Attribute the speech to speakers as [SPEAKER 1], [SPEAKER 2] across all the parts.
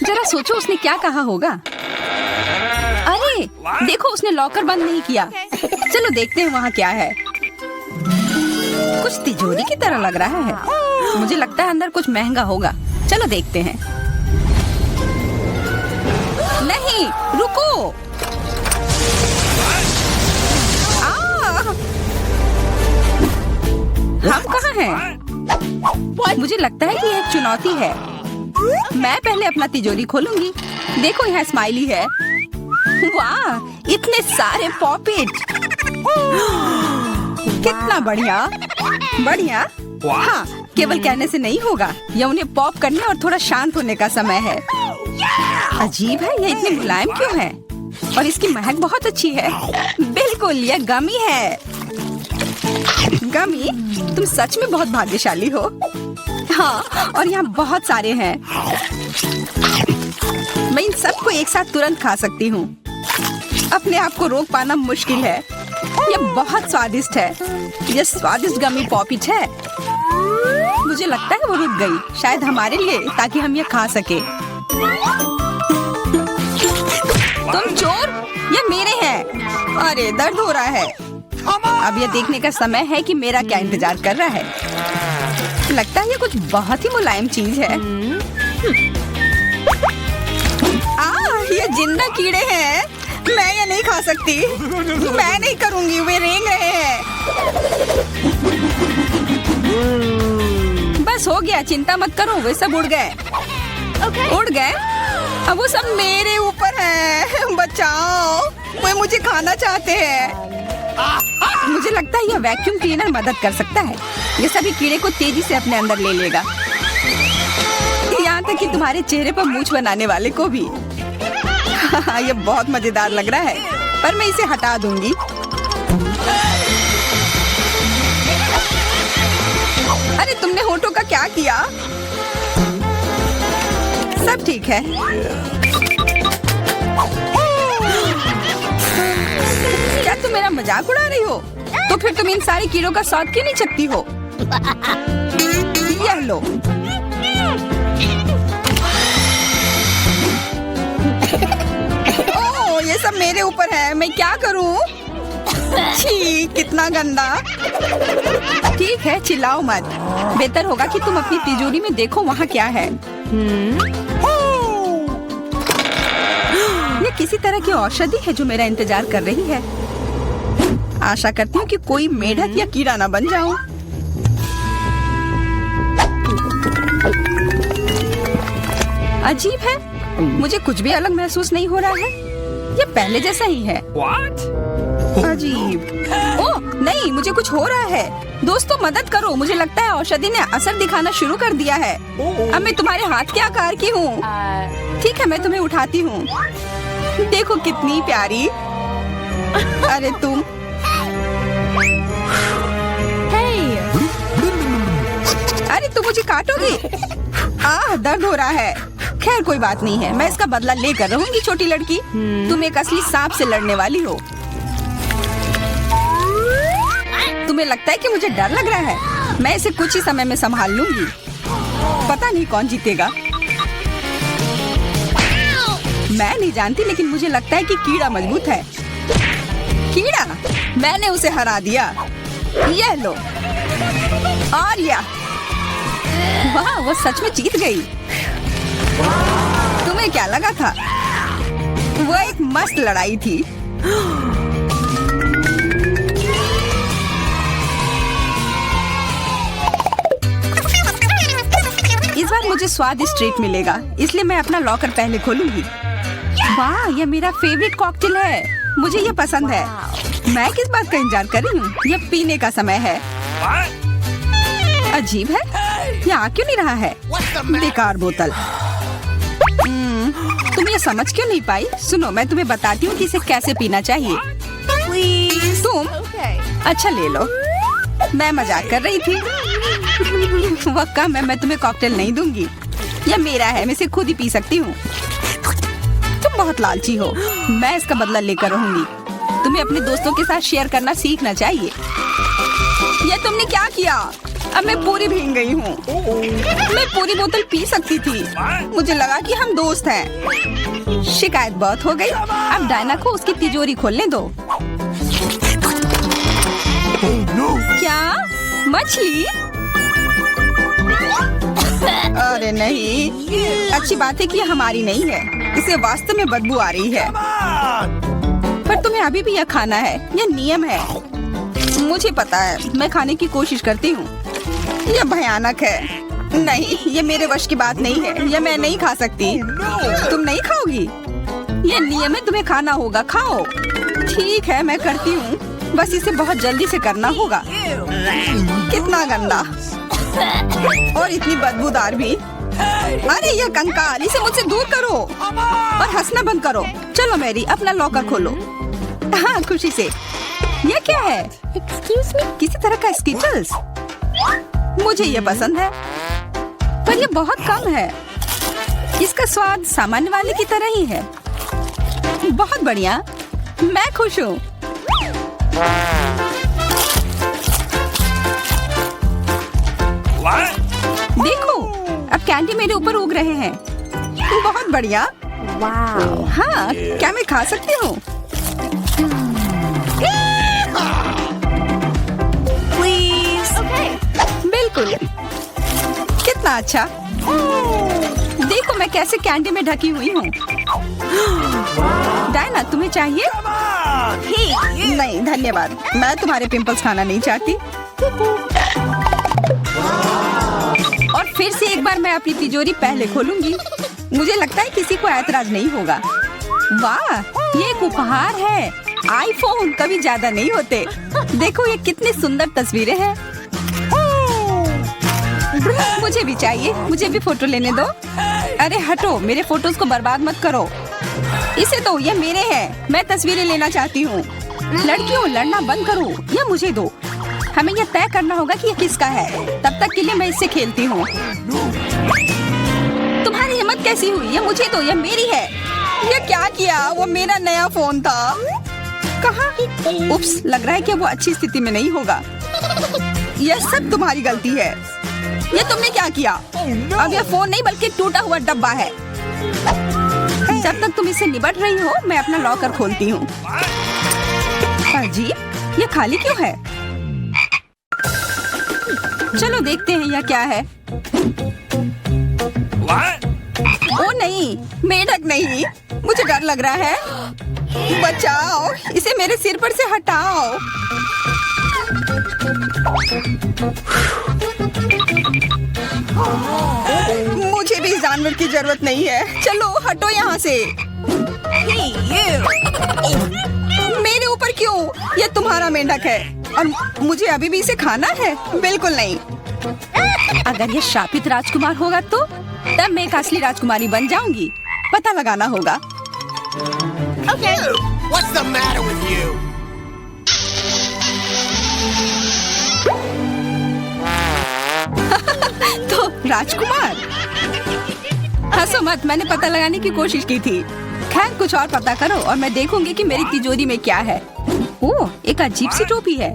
[SPEAKER 1] जरा सोचो उसने क्या कहा होगा। अरे देखो, उसने लॉकर बंद नहीं किया। चलो देखते हैं वहाँ क्या है। कुछ तिजोरी की तरह लग रहा है। मुझे लगता है अंदर कुछ महंगा होगा। चलो देखते हैं। नहीं, रुको। हम कहाँ हैं? मुझे लगता है कि यह एक चुनौती है। मैं पहले अपना तिजोरी खोलूंगी। देखो, यहाँ स्माइली है। वाह, इतने सारे पॉपिट। कितना बढ़िया। बढ़िया। हाँ, केवल कहने से नहीं होगा। यह उन्हें पॉप करने और थोड़ा शांत होने का समय है। अजीब है, यह इतनी मुलायम क्यों है? और इसकी महक बहुत अच्छी है। बिल्कुल, यह गमी है। गमी, तुम सच में बहुत भाग्यशाली हो। हाँ, और यहाँ बहुत सारे हैं। मैं इन सबको एक साथ तुरंत खा सकती हूँ। अपने आप को रोक पाना मुश्किल है। यह बहुत स्वादिष्ट है। यह स्वादिष्ट गमी पॉपिट है। मुझे लगता है वो रुक गई, शायद हमारे लिए, ताकि हम यह खा सके। तुम चोर, ये मेरे हैं। अरे दर्द हो रहा है। अब यह देखने का समय है कि मेरा क्या इंतजार कर रहा है। लगता है ये कुछ बहुत ही मुलायम चीज है। ये जिंदा कीड़े हैं। मैं ये नहीं खा सकती। मैं नहीं करूंगी, वे रेंग रहे हैं। बस हो गया, चिंता मत करो, वे सब उड़ गए। उड़ गए? अब वो सब मेरे ऊपर है। बचाओ, वे मुझे खाना चाहते हैं। मुझे लगता है यह वैक्यूम क्लीनर मदद कर सकता है। ये सभी कीड़े को तेजी से अपने अंदर ले लेगा, यहाँ तक कि तुम्हारे चेहरे पर मूंछ बनाने वाले को भी। ये बहुत मजेदार लग रहा है, पर मैं इसे हटा दूंगी। अरे तुमने होठों का क्या किया? सब ठीक है। क्या तुम मेरा मजाक उड़ा रही हो? तो फिर तुम इन सारे कीड़ों का स्वाद क्यों नहीं चखती हो? यह लो। ओह, ये सब मेरे ऊपर है। मैं क्या करूं? छी, कितना गंदा। ठीक है, चिल्लाओ मत। बेहतर होगा कि तुम अपनी तिजोरी में देखो वहाँ क्या है। ये किसी तरह की औषधि है जो मेरा इंतजार कर रही है। आशा करती हूँ कि कोई मेढक या कीड़ा ना बन जाऊं। अजीब है, मुझे कुछ भी अलग महसूस नहीं हो रहा है। ये पहले जैसा ही है। अजीब। ओह नहीं, मुझे कुछ हो रहा है। दोस्तों मदद करो, मुझे लगता है औषधि ने असर दिखाना शुरू कर दिया है। अब मैं तुम्हारे हाथ के आकार की हूँ। ठीक है, मैं तुम्हें उठाती हूँ। देखो कितनी प्यारी। अरे तुम। अरे तुम मुझे काटोगी? दर्द हो रहा है। खैर कोई बात नहीं है, मैं इसका बदला लेकर रहूंगी। छोटी लड़की, तुम एक असली सांप से लड़ने वाली हो। तुम्हें लगता है कि मुझे डर लग रहा है? मैं इसे कुछ ही समय में संभाल लूंगी। पता नहीं कौन जीतेगा। मैं नहीं जानती, लेकिन मुझे लगता है कि कीड़ा मजबूत है। कीड़ा, मैंने उसे हरा दिया। यह लो। और यह, वाह, वो सच में जीत गई। तुम्हें क्या लगा था? वो एक मस्त लड़ाई थी। इस बार मुझे स्वादिष्ट ट्रीट मिलेगा, इसलिए मैं अपना लॉकर पहले खोलूंगी। वाह, यह मेरा फेवरेट कॉकटेल है। मुझे यह पसंद है। मैं किस बात का इंतजार कर रही हूँ? यह पीने का समय है। अजीब है, यह आ क्यों नहीं रहा है? बेकार बोतल। तुम ये समझ क्यों नहीं पाई? सुनो, मैं तुम्हें बताती हूँ कि इसे कैसे पीना चाहिए। तुम अच्छा ले लो। मैं मजाक कर रही थी। वह कम है, मैं तुम्हें कॉकटेल नहीं दूंगी। यह मेरा है, मैं इसे खुद ही पी सकती हूँ। तुम बहुत लालची हो। मैं इसका बदला लेकर रहूंगी। तुम्हें अपने दोस्तों के साथ शेयर करना सीखना चाहिए। यह तुमने क्या किया? अब मैं पूरी भीग गई हूँ। मैं पूरी बोतल पी सकती थी। मुझे लगा कि हम दोस्त हैं। शिकायत बहुत हो गई। अब डायना को उसकी तिजोरी खोलने दो। क्या मछली? अरे नहीं, अच्छी बात है कि ये हमारी नहीं है। इसे वास्तव में बदबू आ रही है। पर तुम्हें अभी भी यह खाना है, यह नियम है। मुझे पता है, मैं खाने की कोशिश करती हूँ। यह भयानक है। नहीं, ये मेरे वश की बात नहीं है। यह मैं नहीं खा सकती। तुम नहीं खाओगी? यह नियम है, तुम्हें खाना होगा। खाओ। ठीक है, मैं करती हूँ। बस इसे बहुत जल्दी से करना होगा। कितना गंदा और इतनी बदबूदार भी। अरे यह कंकाल, इसे मुझसे दूर करो और हंसना बंद करो। चलो मैरी, अपना लॉकर खोलो। हाँ, खुशी से। यह क्या है? एक्सक्यूज मी, किसी तरह का स्किटल्स। मुझे ये पसंद है, पर यह बहुत कम है। इसका स्वाद सामान्य वाले की तरह ही है। बहुत बढ़िया, मैं खुश हूँ। देखो, अब कैंडी मेरे ऊपर उग रहे हैं। बहुत बढ़िया। हाँ, क्या मैं खा सकती हूँ? बिल्कुल। कितना अच्छा। देखो मैं कैसे कैंडी में ढकी हुई हूँ। डायना, तुम्हें चाहिए? नहीं धन्यवाद, मैं तुम्हारे पिंपल्स खाना नहीं चाहती। और फिर से एक बार मैं अपनी तिजोरी पहले खोलूंगी। मुझे लगता है किसी को ऐतराज नहीं होगा। वाह, ये एक उपहार है। आईफोन कभी ज्यादा नहीं होते। देखो ये कितनी सुंदर तस्वीरें हैं। मुझे भी चाहिए, मुझे भी फोटो लेने दो। अरे हटो, मेरे फोटोज को बर्बाद मत करो। इसे दो, ये मेरे हैं। मैं तस्वीरें लेना चाहती हूँ। लड़कियों, लड़ना बंद करो, ये मुझे दो। हमें यह तय करना होगा कि यह किसका है। तब तक के लिए मैं इससे खेलती हूँ। तुम्हारी हिम्मत कैसी हुई? ये मुझे दो, यह मेरी है। ये क्या किया? वो मेरा नया फोन था। कहाँ? उप्स, लग रहा है कि वो अच्छी स्थिति में नहीं होगा। यह सब तुम्हारी गलती है। ये तुमने क्या किया? अब यह फोन नहीं बल्कि टूटा हुआ डब्बा है। जब तक तुम इसे निबट रही हो, मैं अपना लॉकर खोलती हूँ। अजीब, ये खाली क्यों है? चलो देखते हैं यह क्या है। ओ नहीं, मेढक नहीं। मुझे डर लग रहा है। बचाओ, इसे मेरे सिर पर से हटाओ। मुझे भी जानवर की जरूरत नहीं है। चलो हटो यहाँ से। मेरे ऊपर क्यों? ये तुम्हारा मेंढक है और मुझे अभी भी इसे खाना है? बिल्कुल नहीं। अगर ये शापित राजकुमार होगा तो तब मैं एक असली राजकुमारी बन जाऊंगी। पता लगाना होगा।
[SPEAKER 2] Okay. What's the matter with you?
[SPEAKER 1] तो राजकुमार, हंसो मत, मैंने पता लगाने की कोशिश की थी। खैर कुछ और पता करो और मैं देखूंगी कि मेरी तिजोरी में क्या है। ओह, एक अजीब सी टोपी है।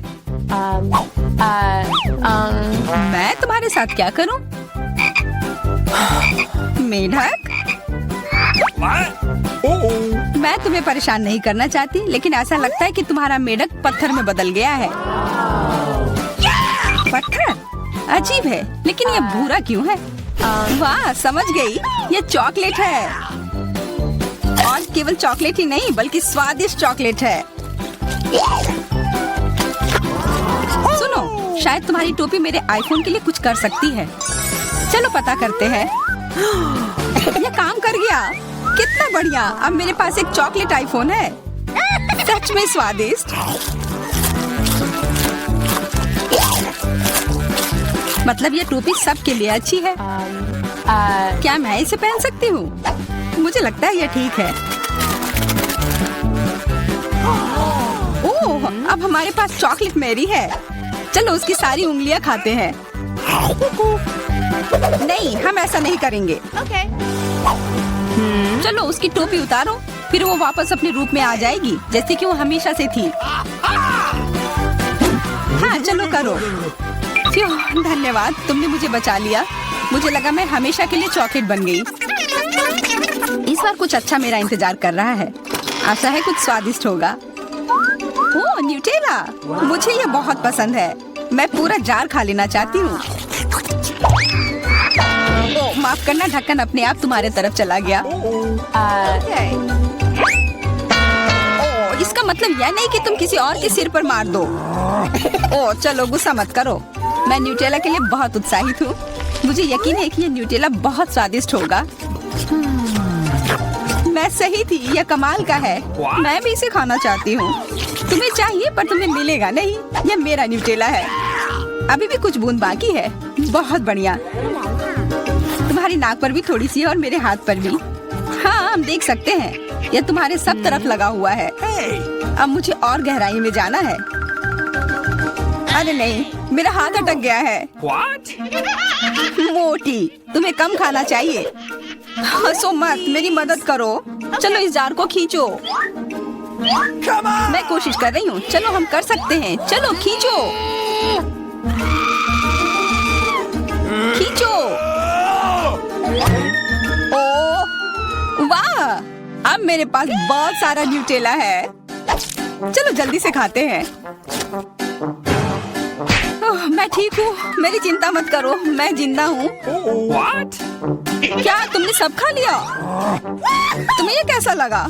[SPEAKER 1] मैं तुम्हारे साथ क्या करूं? मेढक, मैं तुम्हें परेशान नहीं करना चाहती, लेकिन ऐसा लगता है कि तुम्हारा मेढक पत्थर में बदल गया है। पत्थर? अजीब है, लेकिन ये भूरा क्यों है? वाह, समझ गई, ये चॉकलेट है। और केवल चॉकलेट ही नहीं बल्कि स्वादिष्ट चॉकलेट है। सुनो, शायद तुम्हारी टोपी मेरे आईफोन के लिए कुछ कर सकती है। चलो पता करते हैं। ये काम कर गया। कितना बढ़िया, अब मेरे पास एक चॉकलेट आईफोन है। सच में स्वादिष्ट। मतलब ये टोपी सबके लिए अच्छी है। क्या मैं इसे पहन सकती हूँ? मुझे लगता है ये ठीक है। ओह, अब हमारे पास चॉकलेट मैरी है। चलो उसकी सारी उंगलियां खाते हैं। नहीं, हम ऐसा नहीं करेंगे। चलो उसकी टोपी उतारो, फिर वो वापस अपने रूप में आ जाएगी जैसे कि वो हमेशा से थी। हाँ चलो करो। धन्यवाद, तुमने मुझे बचा लिया। मुझे लगा मैं हमेशा के लिए चॉकलेट बन गई। इस बार कुछ अच्छा मेरा इंतजार कर रहा है। आशा है कुछ स्वादिष्ट होगा। ओह, न्यूटेला, मुझे ये बहुत पसंद है। मैं पूरा जार खा लेना चाहती हूँ। ओह, माफ करना, ढक्कन अपने आप तुम्हारे तरफ चला गया। ओह, इसका मतलब यह नहीं कि तुम किसी और के सिर पर मार दो। ओह, चलो गुस्सा मत करो। मैं न्यूटेला के लिए बहुत उत्साहित हूँ। मुझे यकीन है कि ये न्यूटेला बहुत स्वादिष्ट होगा। मैं सही थी, यह कमाल का है। मैं भी इसे खाना चाहती हूँ। तुम्हें चाहिए पर तुम्हें मिलेगा नहीं। यह मेरा न्यूटेला है। अभी भी कुछ बूंद बाकी है। बहुत बढ़िया। तुम्हारी नाक पर भी थोड़ी सी है और मेरे हाथ पर भी। हाँ, हम देख सकते हैं। यह तुम्हारे सब तरफ लगा हुआ है। अब मुझे और गहराई में जाना है। अरे नहीं, मेरा हाथ अटक गया है। मोटी, तुम्हें कम खाना चाहिए। हंसो मत, मेरी मदद करो। चलो इस जार को खींचो। मैं कोशिश कर रही हूँ। चलो हम कर सकते हैं। चलो खींचो, खींचो। ओह वाह, अब मेरे पास बहुत सारा न्यूटेला है। चलो जल्दी से खाते हैं। ओह, मैं ठीक हूँ, मेरी चिंता मत करो, मैं जिंदा हूँ। क्या तुमने सब खा लिया? तुम्हें ये कैसा लगा?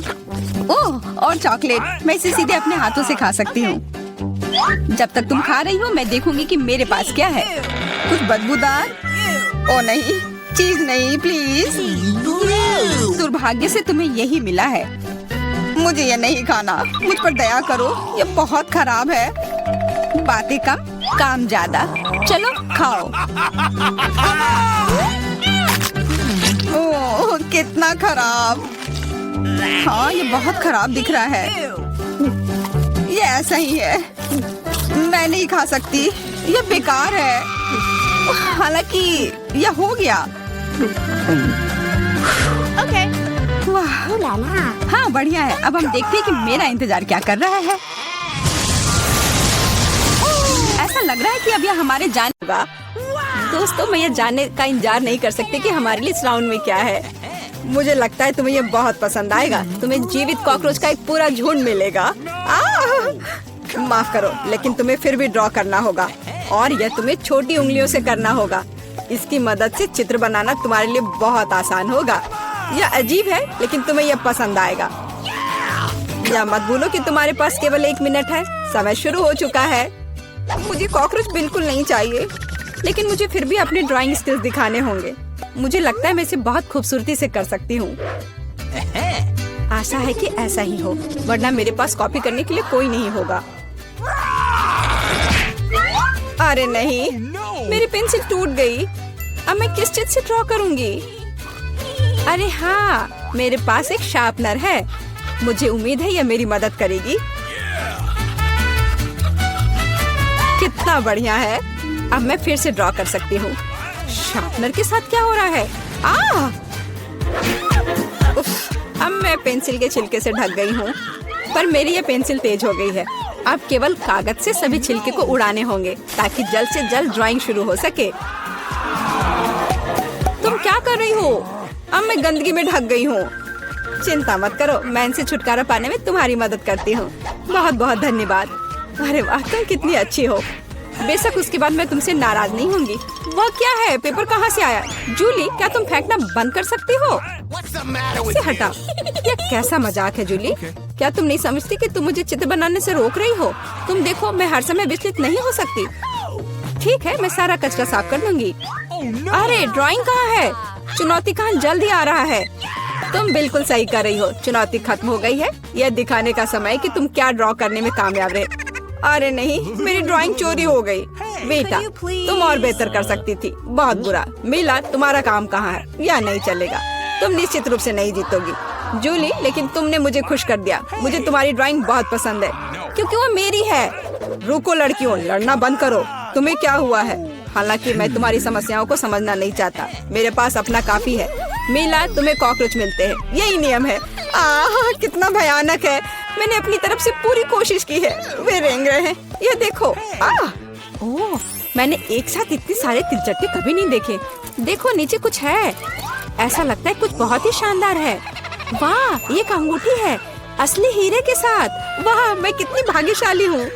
[SPEAKER 1] ओह, और चॉकलेट, मैं इसे सीधे अपने हाथों से खा सकती हूँ। जब तक तुम खा रही हो मैं देखूंगी कि मेरे पास क्या है। कुछ बदबूदार? ओ नहीं, चीज नहीं प्लीज। दुर्भाग्य से तुम्हें यही मिला है। मुझे ये नहीं खाना, मुझ पर दया करो, ये बहुत खराब है। बातें कम, काम ज्यादा। चलो खाओ। ओह, कितना खराब। हाँ, ये बहुत खराब दिख रहा है। ये ऐसा ही है, मैं नहीं खा सकती, ये बेकार है। हालांकि यह हो गया।
[SPEAKER 3] Okay.
[SPEAKER 1] वाह,
[SPEAKER 3] Ooh la la.
[SPEAKER 1] हाँ बढ़िया है। अब हम देखते हैं कि मेरा इंतजार क्या कर रहा है। ऐसा लग रहा है कि अब यह हमारे जाने होगा। दोस्तों, मैं ये जानने का इंतजार नहीं कर सकती कि हमारे लिए इस राउंड में क्या है। मुझे लगता है तुम्हें ये बहुत पसंद आएगा। तुम्हें जीवित कॉकरोच का एक पूरा झुंड मिलेगा। माफ करो, लेकिन तुम्हें फिर भी ड्रॉ करना होगा और यह तुम्हें छोटी उंगलियों से करना होगा। इसकी मदद से चित्र बनाना तुम्हारे लिए बहुत आसान होगा। यह अजीब है, लेकिन तुम्हें यह पसंद आएगा। या मत भूलो कि तुम्हारे पास केवल 1 मिनट है। समय शुरू हो चुका है। मुझे कॉकरोच बिल्कुल नहीं चाहिए, लेकिन मुझे फिर भी अपने ड्राइंग स्किल्स दिखाने होंगे। मुझे लगता है मैं इसे बहुत खूबसूरती से कर सकती हूँ। आशा है कि ऐसा ही हो, वरना मेरे पास कॉपी करने के लिए कोई नहीं होगा। अरे नहीं, मेरी पेंसिल टूट गई। अब मैं किस चीज से ड्रॉ करूंगी? अरे हाँ, मेरे पास एक शार्पनर है। मुझे उम्मीद है यह मेरी मदद करेगी। कितना बढ़िया है। अब मैं फिर से ड्रॉ कर सकती हूँ। शार्पनर के साथ क्या हो रहा है? उफ, अब मैं पेंसिल के छिलके से ढक गई हूँ, पर मेरी ये पेंसिल तेज हो गई है। अब केवल कागज से सभी छिलके को उड़ाने होंगे ताकि जल्द से जल्द ड्राइंग शुरू हो सके। तुम क्या कर रही हो? अब मैं गंदगी में ढक गई हूँ। चिंता मत करो, मैं इनसे छुटकारा पाने में तुम्हारी मदद करती हूँ। बहुत बहुत धन्यवाद। अरे वाह, तुम कितनी अच्छी हो। बेशक उसके बाद मैं तुमसे नाराज नहीं होंगी। वह क्या है? पेपर कहाँ से आया? जूली, क्या तुम फेंकना बंद कर सकती हो? इसे हटा। यह कैसा मजाक है जूली? क्या तुम नहीं समझती कि तुम मुझे चित्र बनाने से रोक रही हो? तुम देखो, मैं हर समय विचलित नहीं हो सकती। ठीक है, मैं सारा कचरा साफ कर दूंगी। अरे ड्राइंग कहाँ है? चुनौती कहाँ जल्द ही आ रहा है। तुम बिल्कुल सही कर रही हो, चुनौती खत्म हो गई है। यह दिखाने का समय कि तुम क्या ड्रॉ करने में कामयाब रहे। अरे नहीं, मेरी ड्राइंग चोरी हो गई। बेटा, तुम और बेहतर कर सकती थी। बहुत बुरा। मीला, तुम्हारा काम कहाँ है? यह नहीं चलेगा, तुम निश्चित रूप से नहीं जीतोगी। जूली, लेकिन तुमने मुझे खुश कर दिया। मुझे तुम्हारी ड्राइंग बहुत पसंद है, क्योंकि वो मेरी है। रुको लड़कियों, लड़ना बंद करो। तुम्हें क्या हुआ है? हालांकि मैं तुम्हारी समस्याओं को समझना नहीं चाहता। मेरे पास अपना काफी है। मीला, तुम्हें कॉकरोच मिलते हैं, यही नियम है। कितना भयानक है। मैंने अपनी तरफ से पूरी कोशिश की है। वे रेंग रहे हैं। ये देखो। ओह, मैंने एक साथ इतने सारे तिलचट्टे कभी नहीं देखे। देखो नीचे कुछ है, ऐसा लगता है कुछ बहुत ही शानदार है। वाह, ये एक अंगूठी है असली हीरे के साथ। वाह, मैं कितनी भाग्यशाली हूँ।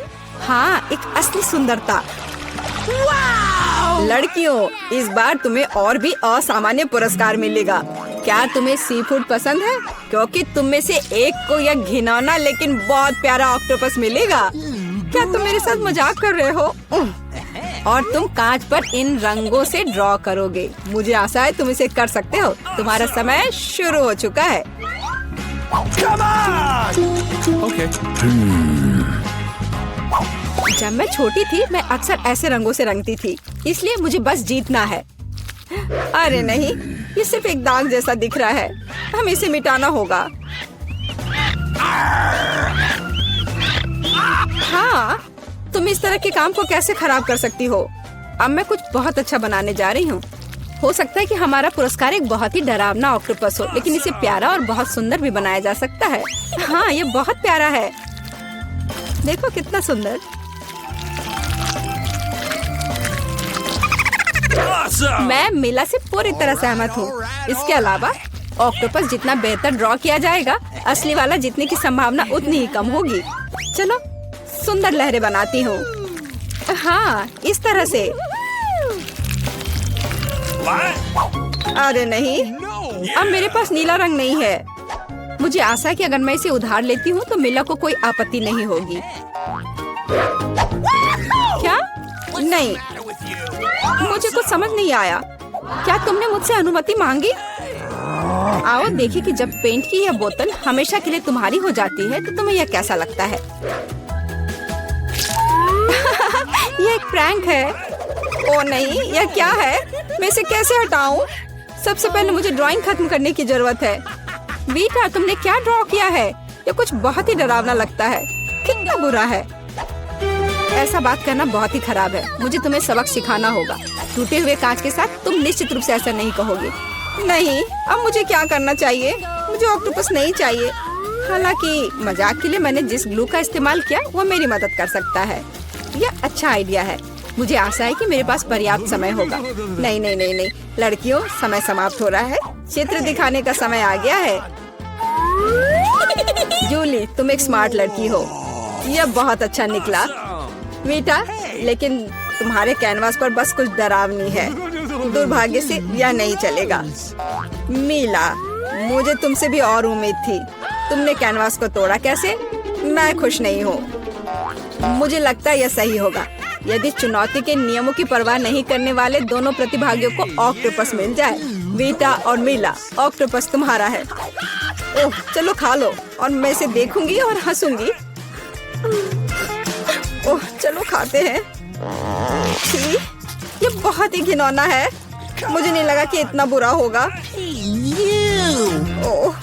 [SPEAKER 1] हाँ, एक असली सुंदरता। लड़कियों, इस बार तुम्हें और भी असामान्य पुरस्कार मिलेगा। क्या तुम्हें सी फूड पसंद है? क्योंकि तुम में से एक को यह घिनौना लेकिन बहुत प्यारा ऑक्टोपस मिलेगा। क्या तुम मेरे साथ मजाक कर रहे हो? और तुम कांच पर इन रंगों से ड्रॉ करोगे। मुझे आशा है तुम इसे कर सकते हो। तुम्हारा समय शुरू हो चुका है।
[SPEAKER 2] Okay.
[SPEAKER 1] जब मैं छोटी थी मैं अक्सर ऐसे रंगों से रंगती थी, इसलिए मुझे बस जीतना है। अरे नहीं, ये सिर्फ एक दाग जैसा दिख रहा है। हमें इसे मिटाना होगा। हाँ, तुम इस तरह के काम को कैसे खराब कर सकती हो? अब मैं कुछ बहुत अच्छा बनाने जा रही हूँ। हो सकता है कि हमारा पुरस्कार एक बहुत ही डरावना ऑक्टोपस हो, लेकिन इसे प्यारा और बहुत सुंदर भी बनाया जा सकता है। हाँ, ये बहुत प्यारा है। देखो कितना सुंदर। मैं मीला से पूरी तरह सहमत हूँ। इसके अलावा ऑक्टोपस जितना बेहतर ड्रॉ किया जाएगा, असली वाला जीतने की संभावना उतनी ही कम होगी। चलो सुंदर लहरें बनाती हूँ। हाँ, इस तरह से। अरे नहीं, अब मेरे पास नीला रंग नहीं है। मुझे आशा है कि अगर मैं इसे उधार लेती हूँ तो मीला को कोई आपत्ति नहीं होगी। क्या? नहीं, मुझे कुछ समझ नहीं आया। क्या तुमने मुझसे अनुमति मांगी? आओ देखें कि जब पेंट की यह बोतल हमेशा के लिए तुम्हारी हो जाती है तो तुम्हें यह कैसा लगता है। यह एक प्रैंक है। ओ नहीं, यह क्या है? मैं इसे कैसे हटाऊं? सबसे पहले मुझे ड्राइंग खत्म करने की जरूरत है। वीटा, तुमने क्या ड्रॉ किया है? यह कुछ बहुत ही डरावना लगता है। कितना बुरा है। ऐसा बात करना बहुत ही खराब है। मुझे तुम्हें सबक सिखाना होगा। टूटे हुए कांच के साथ तुम निश्चित रूप से ऐसा नहीं कहोगे। नहीं, अब मुझे क्या करना चाहिए? मुझे ऑक्टोपस नहीं चाहिए। हालांकि मजाक के लिए मैंने जिस ग्लू का इस्तेमाल किया वो मेरी मदद कर सकता है। यह अच्छा आइडिया है। मुझे आशा है कि मेरे पास पर्याप्त समय होगा। नहीं नहीं नहीं नहीं, लड़कियों, समय समाप्त हो रहा है। चित्र दिखाने का समय आ गया है। जूली, तुम एक स्मार्ट लड़की हो। यह बहुत अच्छा निकला। वीटा, लेकिन तुम्हारे कैनवास पर बस कुछ डरावनी है। दुर्भाग्य से यह नहीं चलेगा। मीला, मुझे तुमसे भी और उम्मीद थी। तुमने कैनवास को तोड़ा कैसे? मैं खुश नहीं हूँ। मुझे लगता है यह सही होगा यदि चुनौती के नियमों की परवाह नहीं करने वाले दोनों प्रतिभागियों को ऑक्टोपस मिल जाए। वीटा और मीला, ऑक्टोपस तुम्हारा है। ओह, चलो खा लो और मैं इसे देखूंगी और हंसूंगी। ओह, चलो खाते हैं। छी, ये बहुत ही घिनौना है। मुझे नहीं लगा कि इतना बुरा होगा। ओह,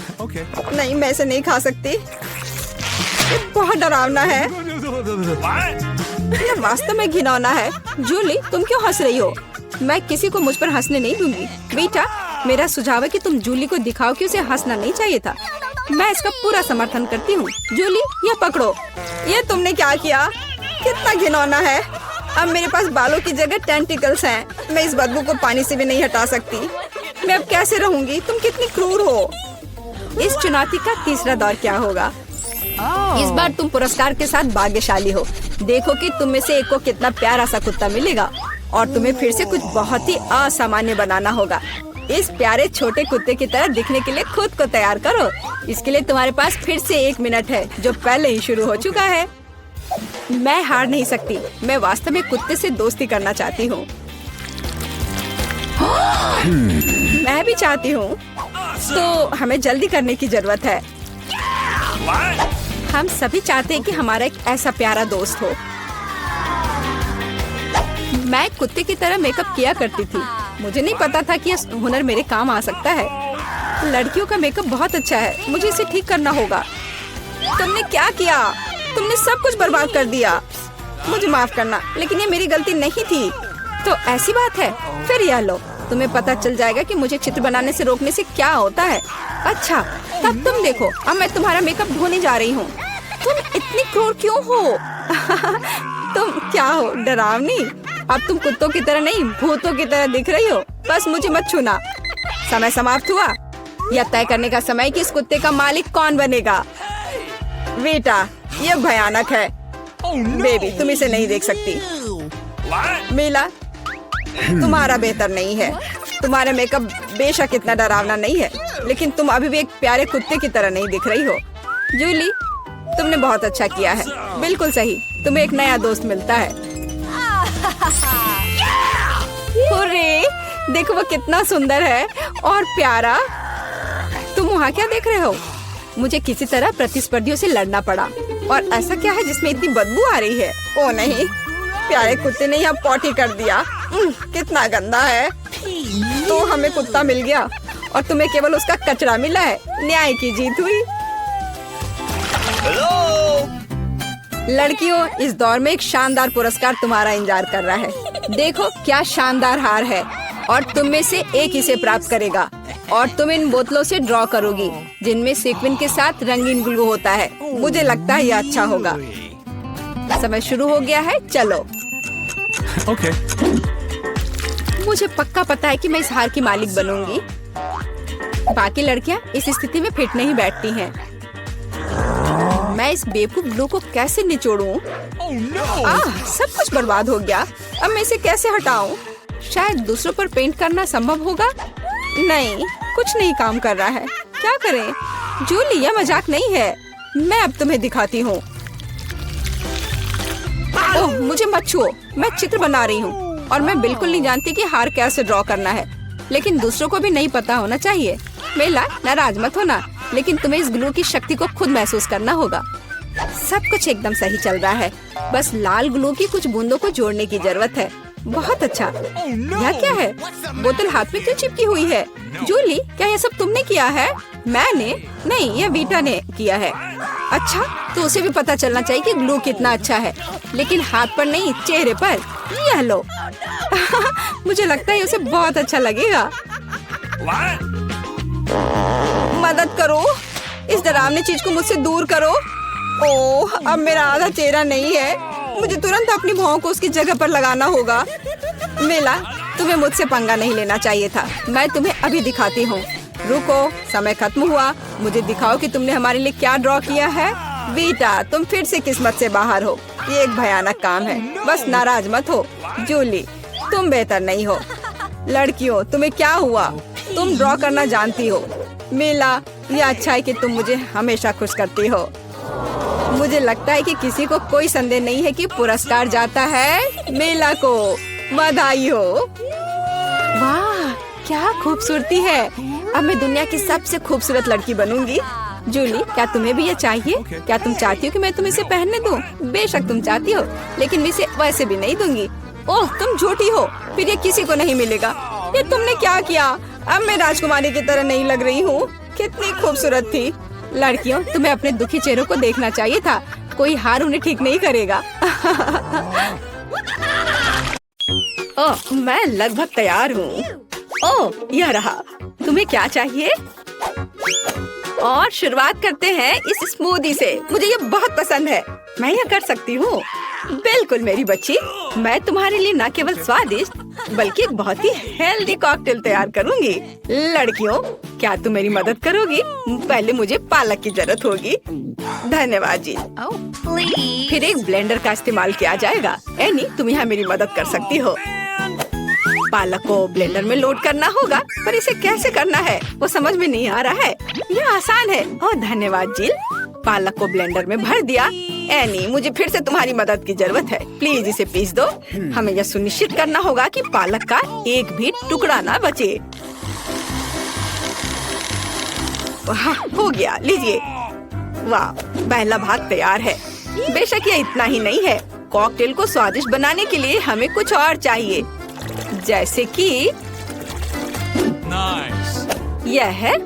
[SPEAKER 1] नहीं, मैं इसे नहीं खा सकती। ये बहुत डरावना है। ये वास्तव में घिनौना है। जूली, तुम क्यों हंस रही हो? मैं किसी को मुझ पर हंसने नहीं दूंगी। बेटा, मेरा सुझाव है कि तुम जूली को दिखाओ कि उसे हंसना नहीं चाहिए था। मैं इसका पूरा समर्थन करती हूँ। जूली, यह पकड़ो। ये तुमने क्या किया? कितना घिनौना है। अब मेरे पास बालों की जगह टेंटिकल्स हैं। मैं इस बदबू को पानी से भी नहीं हटा सकती। मैं अब कैसे रहूंगी? तुम कितनी क्रूर हो। इस चुनौती का तीसरा दौर क्या होगा? इस बार तुम पुरस्कार के साथ भाग्यशाली हो। देखो कि तुम में से एक को कितना प्यारा सा कुत्ता मिलेगा और तुम्हें फिर से कुछ बहुत ही असामान्य बनाना होगा। इस प्यारे छोटे कुत्ते की तरह दिखने के लिए खुद को तैयार करो। इसके लिए तुम्हारे पास फिर से 1 मिनट है, जो पहले ही शुरू हो चुका है। मैं हार नहीं सकती। मैं वास्तव में कुत्ते से दोस्ती करना चाहती हूँ। मैं भी चाहती हूँ। तो हमें जल्दी करने की जरूरत है। हम सभी चाहते हैं कि हमारा एक ऐसा प्यारा दोस्त हो। मैं कुत्ते की तरह मेकअप किया करती थी। मुझे नहीं पता था कि यह हुनर मेरे काम आ सकता है। लड़कियों का मेकअप बहुत अच्छा है। मुझे इसे ठीक करना होगा। तुमने क्या किया? तुमने सब कुछ बर्बाद कर दिया। मुझे माफ करना, लेकिन ये मेरी गलती नहीं थी। तो ऐसी बात है, फिर यह लो। तुम्हें पता चल जाएगा कि मुझे चित्र बनाने से रोकने से क्या होता है। अच्छा, तब तुम देखो। अब मैं तुम्हारा मेकअप धोने जा रही हूँ। तुम इतनी क्रूर क्यों हो? तुम क्या हो, डरावनी? अब तुम कुत्तों की तरह नहीं, भूतों की तरह दिख रही हो। बस मुझे मत छूना। समय समाप्त हुआ। यह तय करने का समय कि इस कुत्ते का मालिक कौन बनेगा। बेटा, यह भयानक है। बेबी, तुम इसे नहीं देख सकती। मीला, तुम्हारा बेहतर नहीं है। तुम्हारा मेकअप बेशक इतना डरावना नहीं है, लेकिन तुम अभी भी एक प्यारे कुत्ते की तरह नहीं दिख रही हो। जूली, तुमने बहुत अच्छा किया है। बिल्कुल सही, तुम्हें एक नया दोस्त मिलता है। हुर्रे, देखो वो कितना सुंदर है और प्यारा। तुम वहाँ क्या देख रहे हो? मुझे किसी तरह प्रतिस्पर्धियों से लड़ना पड़ा। और ऐसा क्या है जिसमें इतनी बदबू आ रही है? ओ नहीं, प्यारे कुत्ते ने यहाँ पॉटी कर दिया। कितना गंदा है। तो हमें कुत्ता मिल गया और तुम्हें केवल उसका कचरा मिला है। न्याय की जीत हुई। लड़कियों, इस दौर में एक शानदार पुरस्कार तुम्हारा इंतजार कर रहा है। देखो क्या शानदार हार है और तुम में से एक इसे प्राप्त करेगा। और तुम इन बोतलों से ड्रॉ करोगी जिनमें सीक्वेंस के साथ रंगीन ग्लू होता है। मुझे लगता है यह अच्छा होगा। समय शुरू हो गया है, चलो।
[SPEAKER 3] Okay.
[SPEAKER 1] मुझे पक्का पता है कि मैं इस हार की मालिक बनूंगी। बाकी लड़कियां इस स्थिति में फिट नहीं बैठती हैं। मैं इस बेवकूफ ग्लू को कैसे निचोड़ूं? सब कुछ बर्बाद हो गया। अब मैं इसे कैसे हटाऊं? शायद दूसरों पर पेंट करना संभव होगा। नहीं, कुछ नहीं काम कर रहा है। क्या करें? जूली, यह मजाक नहीं है। मैं अब तुम्हें दिखाती हूँ। ओह, मुझे मत छुओ। मैं चित्र बना रही हूँ और मैं बिल्कुल नहीं जानती कि हार कैसे ड्रॉ करना है। लेकिन दूसरों को भी नहीं पता होना चाहिए। मेला, नाराज मत होना, लेकिन तुम्हें इस ग्लू की शक्ति को खुद महसूस करना होगा। सब कुछ एकदम सही चल रहा है। बस लाल ग्लू की कुछ बूंदों को जोड़ने की जरूरत है। बहुत अच्छा। यह क्या है? बोतल हाथ में क्यों चिपकी हुई है? जूली, क्या यह सब तुमने किया है? मैंने नहीं, यह वीटा ने किया है। अच्छा, तो उसे भी पता चलना चाहिए कि ग्लू कितना अच्छा है, लेकिन हाथ पर नहीं, चेहरे पर। यह लो। मुझे लगता है उसे बहुत अच्छा लगेगा। मदद करो, इस डरावनी चीज को मुझसे दूर करो। ओह, अब मेरा आधा चेहरा नहीं है। मुझे तुरंत अपनी भौं को उसकी जगह पर लगाना होगा। मेला, तुम्हें मुझसे पंगा नहीं लेना चाहिए था। मैं तुम्हें अभी दिखाती हूँ। रुको, समय खत्म हुआ। मुझे दिखाओ कि तुमने हमारे लिए क्या ड्रॉ किया है। बेटा, तुम फिर से किस्मत से बाहर हो। ये एक भयानक काम है। बस नाराज मत हो। जूली, तुम बेहतर नहीं हो। लड़कियों, तुम्हें क्या हुआ? तुम ड्रॉ करना जानती हो। मेला, ये अच्छा है कि तुम मुझे हमेशा खुश करती हो। मुझे लगता है कि किसी को कोई संदेह नहीं है कि पुरस्कार जाता है मेला को। बधाई हो। वाह, क्या खूबसूरती है। अब मैं दुनिया की सबसे खूबसूरत लड़की बनूंगी। जूली, क्या तुम्हें भी ये चाहिए? क्या तुम चाहती हो कि मैं तुम्हें इसे पहनने दूं? बेशक तुम चाहती हो, लेकिन मैं इसे वैसे भी नहीं दूंगी। ओह, तुम झूठी हो। फिर ये किसी को नहीं मिलेगा। ये तुमने क्या किया? अब मैं राजकुमारी की तरह नहीं लग रही हूँ। कितनी खूबसूरत थी। लड़कियों, तुम्हें अपने दुखी चेहरों को देखना चाहिए था। कोई हार उन्हें ठीक नहीं करेगा। ओह, मैं लगभग तैयार हूँ। ओह, यह रहा। तुम्हें क्या चाहिए? और शुरुआत करते हैं इस स्मूदी से। मुझे ये बहुत पसंद है। मैं यह कर सकती हूँ। बिल्कुल मेरी बच्ची, मैं तुम्हारे लिए न केवल स्वादिष्ट बल्कि एक बहुत ही हेल्दी कॉकटेल तैयार करूँगी। लड़कियों, क्या तुम मेरी मदद करोगी? पहले मुझे पालक की जरूरत होगी। धन्यवाद जी। फिर एक ब्लेंडर का इस्तेमाल किया जाएगा। एनी, तुम यहाँ मेरी मदद कर सकती हो। पालक को ब्लेंडर में लोड करना होगा, पर इसे कैसे करना है वो समझ में नहीं आ रहा है। यह आसान है। ओह, धन्यवाद जिल। पालक को ब्लेंडर में भर दिया। एनी, मुझे फिर से तुम्हारी मदद की जरूरत है। प्लीज इसे पीस दो। हमें यह सुनिश्चित करना होगा कि पालक का एक भी टुकड़ा ना बचे। वाह, हो गया। लीजिए। वाह, पहला भाग तैयार है। बेशक यह इतना ही नहीं है। कॉकटेल को स्वादिष्ट बनाने के लिए हमें कुछ और चाहिए, जैसे कि यह है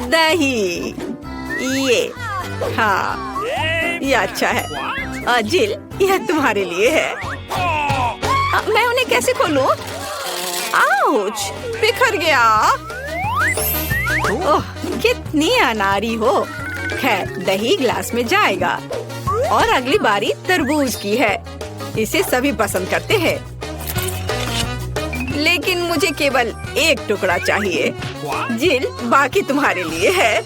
[SPEAKER 1] दही। ये, हाँ, ये अच्छा है। जिल, यह तुम्हारे लिए है। मैं उन्हें कैसे खोलूं? आउच, बिखर गया। ओह, कितनी अनारी हो। खैर, दही ग्लास में जाएगा। और अगली बारी तरबूज की है। इसे सभी पसंद करते हैं, लेकिन मुझे केवल एक टुकड़ा चाहिए। जिल, बाकी तुम्हारे लिए है।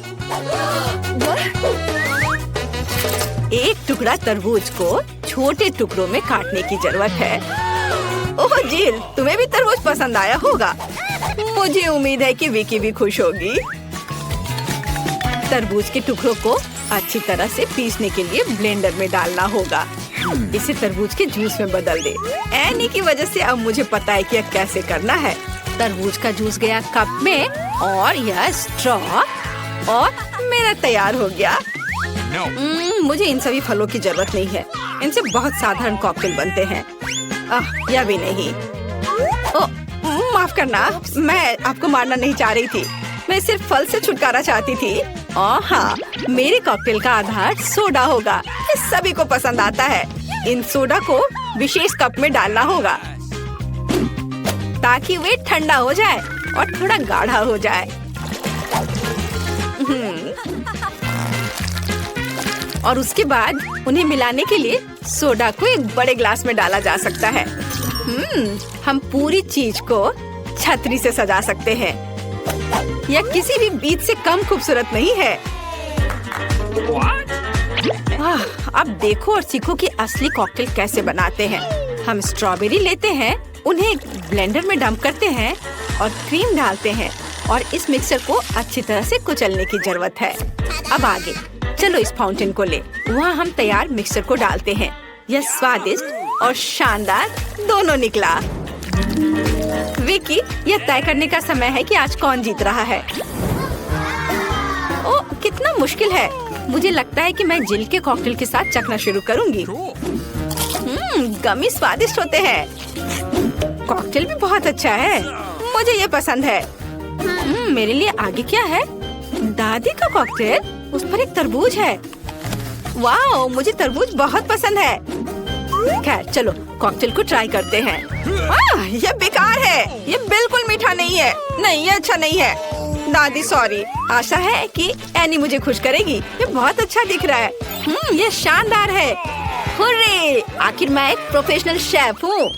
[SPEAKER 1] एक टुकड़ा तरबूज को छोटे टुकड़ों में काटने की जरूरत है। ओह जिल, तुम्हें भी तरबूज पसंद आया होगा। मुझे उम्मीद है कि विकी भी खुश होगी। तरबूज के टुकड़ों को अच्छी तरह से पीसने के लिए ब्लेंडर में डालना होगा। इसे तरबूज के जूस में बदल दे। एनी की वजह से अब मुझे पता है कि यह कैसे करना है। तरबूज का जूस गया कप में और यह स्ट्रॉ और मेरा तैयार हो गया। मुझे इन सभी फलों की जरूरत नहीं है। इनसे बहुत साधारण कॉकटेल बनते हैं। यह भी नहीं। माफ करना, मैं आपको मारना नहीं चाह रही थी। मैं सिर्फ फल से छुटकारा चाहती थी। हाँ, मेरे कॉकटेल का आधार सोडा होगा। ये सभी को पसंद आता है। इन सोडा को विशेष कप में डालना होगा ताकि वे ठंडा हो जाए और थोड़ा गाढ़ा हो जाए। और उसके बाद उन्हें मिलाने के लिए सोडा को एक बड़े ग्लास में डाला जा सकता है। हम पूरी चीज को छतरी से सजा सकते हैं। यह किसी भी बीज से कम खूबसूरत नहीं है। अब देखो और सीखो कि असली कॉकटेल कैसे बनाते हैं। हम स्ट्रॉबेरी लेते हैं, उन्हें ब्लेंडर में डंप करते हैं और क्रीम डालते हैं और इस मिक्सर को अच्छी तरह से कुचलने की जरूरत है। अब आगे चलो इस फाउंटेन को ले। वहाँ हम तैयार मिक्सर को डालते हैं। यह स्वादिष्ट और शानदार दोनों निकला। विकी, यह तय करने का समय है कि आज कौन जीत रहा है। ओह, कितना मुश्किल है। मुझे लगता है कि मैं जिल के कॉकटेल के साथ चखना शुरू करूंगी। गमी स्वादिष्ट होते हैं। कॉकटेल भी बहुत अच्छा है। मुझे ये पसंद है। मेरे लिए आगे क्या है? दादी का कॉकटेल, उस पर एक तरबूज है। वाह, मुझे तरबूज बहुत पसंद है। खैर चलो कॉकटेल को ट्राई करते हैं। यह बेकार है। यह बिल्कुल मीठा नहीं है। नहीं, यह अच्छा नहीं है। दादी सॉरी। आशा है कि एनी मुझे खुश करेगी। ये बहुत अच्छा दिख रहा है। यह शानदार है। हुर्रे! आखिर मैं एक प्रोफेशनल शेफ हूँ।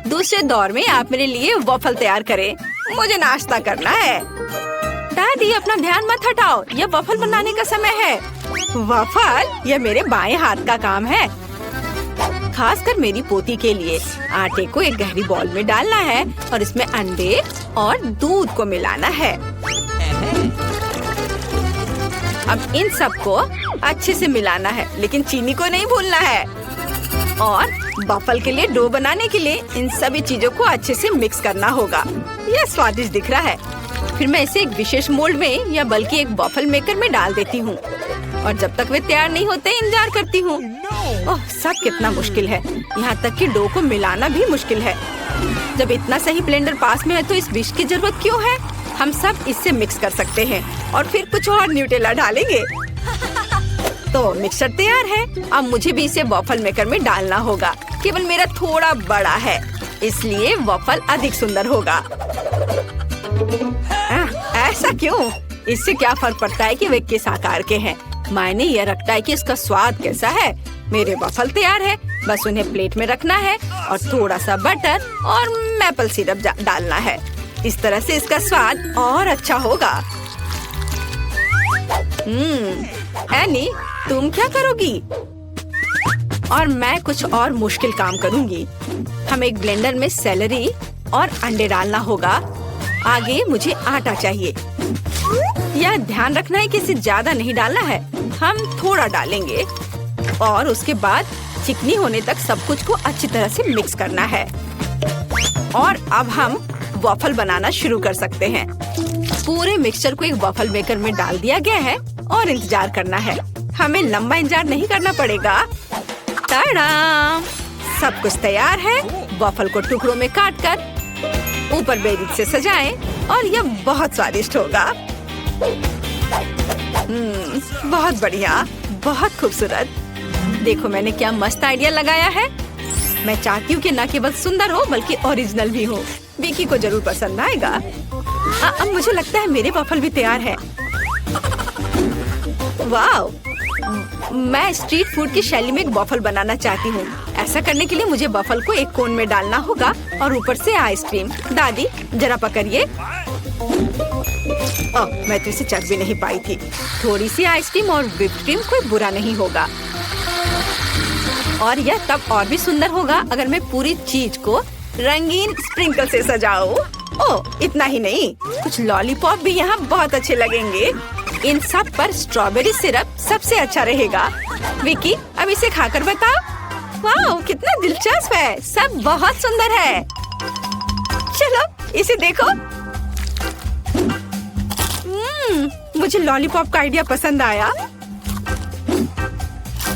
[SPEAKER 1] दूसरे दौर में आप मेरे लिए वॉफल तैयार करें। मुझे नाश्ता करना है। दादी, अपना ध्यान मत हटाओ। यह वॉफल बनाने का समय है। वॉफल? यह मेरे बाएं हाथ का काम है, खासकर मेरी पोती के लिए। आटे को एक गहरी बॉल में डालना है और इसमें अंडे और दूध को मिलाना है। अब इन सबको अच्छे से मिलाना है, लेकिन चीनी को नहीं भूलना है। और वॉफल के लिए डो बनाने के लिए इन सभी चीजों को अच्छे से मिक्स करना होगा। यह स्वादिष्ट दिख रहा है। फिर मैं इसे एक विशेष मोल्ड में या बल्कि एक वॉफल मेकर में डाल देती हूँ और जब तक वे तैयार नहीं होते इंतजार करती हूँ। ओह, सब कितना मुश्किल है। यहाँ तक कि डो को मिलाना भी मुश्किल है। जब इतना सही ब्लेंडर पास में है तो इस विश की जरूरत क्यों है? हम सब इससे मिक्स कर सकते हैं और फिर कुछ और न्यूटेला डालेंगे। तो मिक्सचर तैयार है। अब मुझे भी इसे वॉफल मेकर में डालना होगा। केवल मेरा थोड़ा बड़ा है, इसलिए वॉफल अधिक सुंदर होगा। ऐसा क्यों? इससे क्या फर्क पड़ता है कि वे किस आकार के हैं? मायने यह रखता है कि इसका स्वाद कैसा है। मेरे वॉफल तैयार है, बस उन्हें प्लेट में रखना है और थोड़ा सा बटर और मैपल सिरप डालना है। इस तरह से इसका स्वाद और अच्छा होगा। एनी, तुम क्या करोगी? और मैं कुछ और मुश्किल काम करूंगी। हम एक ब्लेंडर में सेलरी और अंडे डालना होगा। आगे मुझे आटा चाहिए। यह ध्यान रखना है कि इसे ज्यादा नहीं डालना है। हम थोड़ा डालेंगे और उसके बाद चिकनी होने तक सब कुछ को अच्छी तरह से मिक्स करना है। और अब हम वॉफल बनाना शुरू कर सकते हैं। पूरे मिक्सचर को एक वॉफल मेकर में डाल दिया गया है और इंतजार करना है। हमें लंबा इंतजार नहीं करना पड़ेगा। टाडा! सब कुछ तैयार है। वॉफल को टुकड़ों में काटकर ऊपर बेरीज से सजाएं और यह बहुत स्वादिष्ट होगा। बहुत बढ़िया, बहुत खूबसूरत। देखो मैंने क्या मस्त आइडिया लगाया है। मैं चाहती हूँ कि न केवल सुंदर हो बल्कि ओरिजिनल भी हो। विकी को जरूर पसंद आएगा। अब मुझे लगता है मेरे वॉफल भी तैयार है। वाव! मैं स्ट्रीट फूड की शैली में एक वॉफल बनाना चाहती हूँ। ऐसा करने के लिए मुझे वॉफल को एक कोन में डालना होगा और ऊपर से आइसक्रीम। दादी जरा पकड़िए। मैं तो इसे चख भी नहीं पाई थी। थोड़ी सी आइसक्रीम और व्हिप्ड क्रीम कोई बुरा नहीं होगा। और यह तब और भी सुंदर होगा अगर मैं पूरी चीज को रंगीन स्प्रिंकल से सजाऊं। ओह, इतना ही नहीं, कुछ लॉलीपॉप भी यहाँ बहुत अच्छे लगेंगे। इन सब पर स्ट्रॉबेरी सिरप सबसे अच्छा रहेगा। विकी, अब इसे खाकर बताओ। वाह, कितना दिलचस्प है। सब बहुत सुंदर है। चलो इसे देखो। मुझे लॉलीपॉप का आइडिया पसंद आया।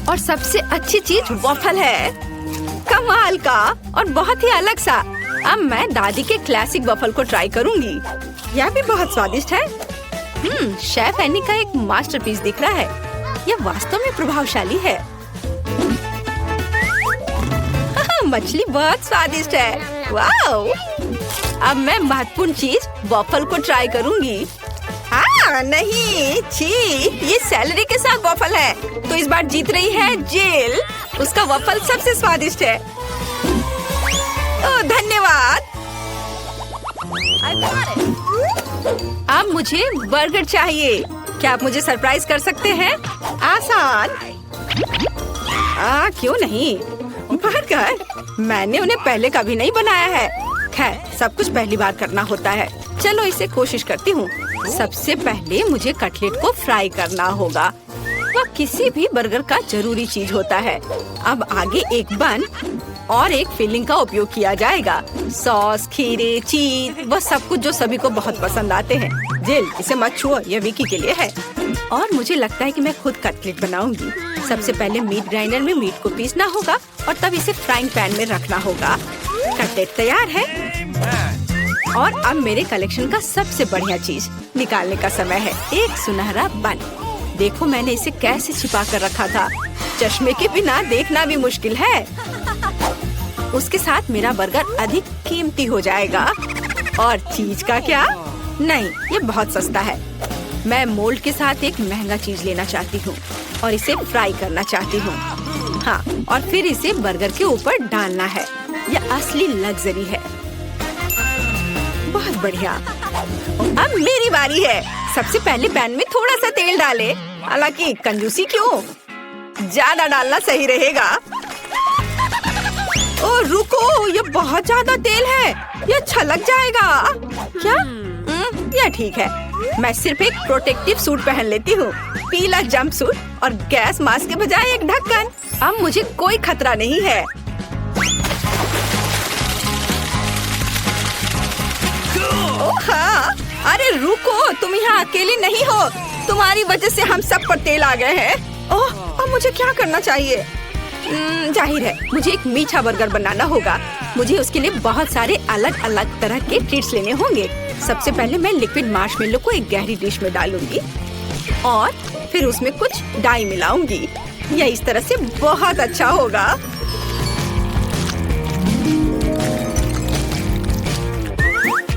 [SPEAKER 1] और सबसे अच्छी चीज वॉफल है। कमाल का और बहुत ही अलग सा। अब मैं दादी के क्लासिक वॉफल को ट्राई करूंगी। यह भी बहुत स्वादिष्ट है। शेफ एनी का एक मास्टरपीस दिख रहा है। यह वास्तव में प्रभावशाली है। मछली बहुत स्वादिष्ट है। वाओ! अब मैं महत्वपूर्ण चीज वॉफल को ट्राई करूंगी। नहीं, छी, ये सैलरी के साथ वॉफल है। तो इस बार जीत रही है जिल। उसका वॉफल सबसे स्वादिष्ट है। ओह, धन्यवाद। अब मुझे बर्गर चाहिए। क्या आप मुझे सरप्राइज कर सकते हैं? आसान। क्यों नहीं? बर्गर? मैंने उन्हें पहले कभी नहीं बनाया है। खैर, सब कुछ पहली बार करना होता है। चलो इसे कोशिश करती हूँ। सबसे पहले मुझे कटलेट को फ्राई करना होगा। वह किसी भी बर्गर का जरूरी चीज होता है। अब आगे एक बन और एक फिलिंग का उपयोग किया जाएगा। सॉस, खीरे, चीज, वह सब कुछ जो सभी को बहुत पसंद आते हैं। जिल, इसे मत छुओ, यह विकी के लिए है। और मुझे लगता है कि मैं खुद कटलेट बनाऊंगी। सबसे पहले मीट ग्राइंडर में मीट को पीसना होगा और तब इसे फ्राइंग पैन में रखना होगा। कटलेट तैयार है। और अब मेरे कलेक्शन का सबसे बढ़िया चीज निकालने का समय है। एक सुनहरा बन। देखो मैंने इसे कैसे छिपा कर रखा था। चश्मे के बिना देखना भी मुश्किल है। उसके साथ मेरा बर्गर अधिक कीमती हो जाएगा। और चीज का क्या? नहीं, ये बहुत सस्ता है। मैं मोल्ड के साथ एक महंगा चीज लेना चाहती हूँ और इसे फ्राई करना चाहती हूँ। हाँ, और फिर इसे बर्गर के ऊपर डालना है। यह असली लग्जरी है। बहुत बढ़िया। अब मेरी बारी है। सबसे पहले पैन में थोड़ा सा तेल डाले। हालांकि कंजूसी क्यों? ज्यादा डालना सही रहेगा। ओह रुको, ये बहुत ज्यादा तेल है। ये छलक जाएगा। क्या? यह ठीक है। मैं सिर्फ एक प्रोटेक्टिव सूट पहन लेती हूँ। पीला जंप सूट और गैस मास्क के बजाय एक ढक्कन। अब मुझे कोई खतरा नहीं है। ओह हाँ, अरे रुको, तुम यहाँ अकेली नहीं हो। तुम्हारी वजह से हम सब पर तेल आ गए हैं। ओह, अब मुझे क्या करना चाहिए? जाहिर है मुझे एक मीठा बर्गर बनाना होगा। मुझे उसके लिए बहुत सारे अलग अलग तरह के ट्रीट्स लेने होंगे। सबसे पहले मैं लिक्विड मार्शमेलो को एक गहरी डिश में डालूंगी और फिर उसमें कुछ डाई मिलाऊंगी। यह इस तरह से बहुत अच्छा होगा।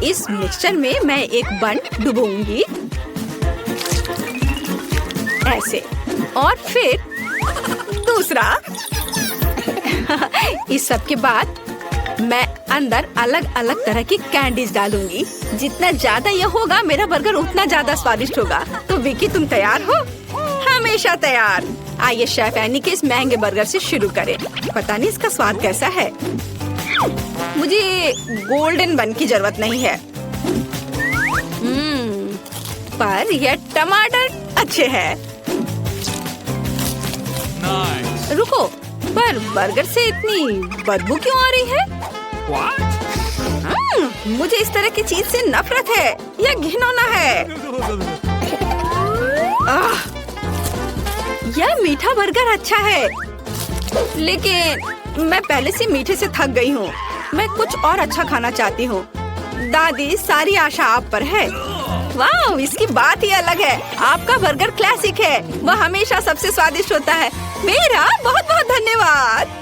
[SPEAKER 1] इस मिक्सचर में मैं एक बन डुबोऊंगी ऐसे, और फिर दूसरा। इस सब के बाद मैं अंदर अलग अलग तरह की कैंडीज डालूंगी। जितना ज्यादा यह होगा मेरा बर्गर उतना ज्यादा स्वादिष्ट होगा। तो विकी, तुम तैयार हो? हमेशा तैयार। आइए शेफ एनी के इस महंगे बर्गर से शुरू करें। पता नहीं इसका स्वाद कैसा है। मुझे गोल्डन बन की जरूरत नहीं है। पर यह टमाटर अच्छे हैं। रुको, पर बर्गर से इतनी बदबू क्यों आ रही है? मुझे इस तरह की चीज से नफरत है। यह घिनौना है। यह मीठा बर्गर अच्छा है, लेकिन मैं पहले से मीठे से थक गई हूँ। मैं कुछ और अच्छा खाना चाहती हूँ। दादी, सारी आशा आप पर है। वाह, इसकी बात ही अलग है। आपका बर्गर क्लासिक है। वह हमेशा सबसे स्वादिष्ट होता है। मेरा बहुत बहुत धन्यवाद।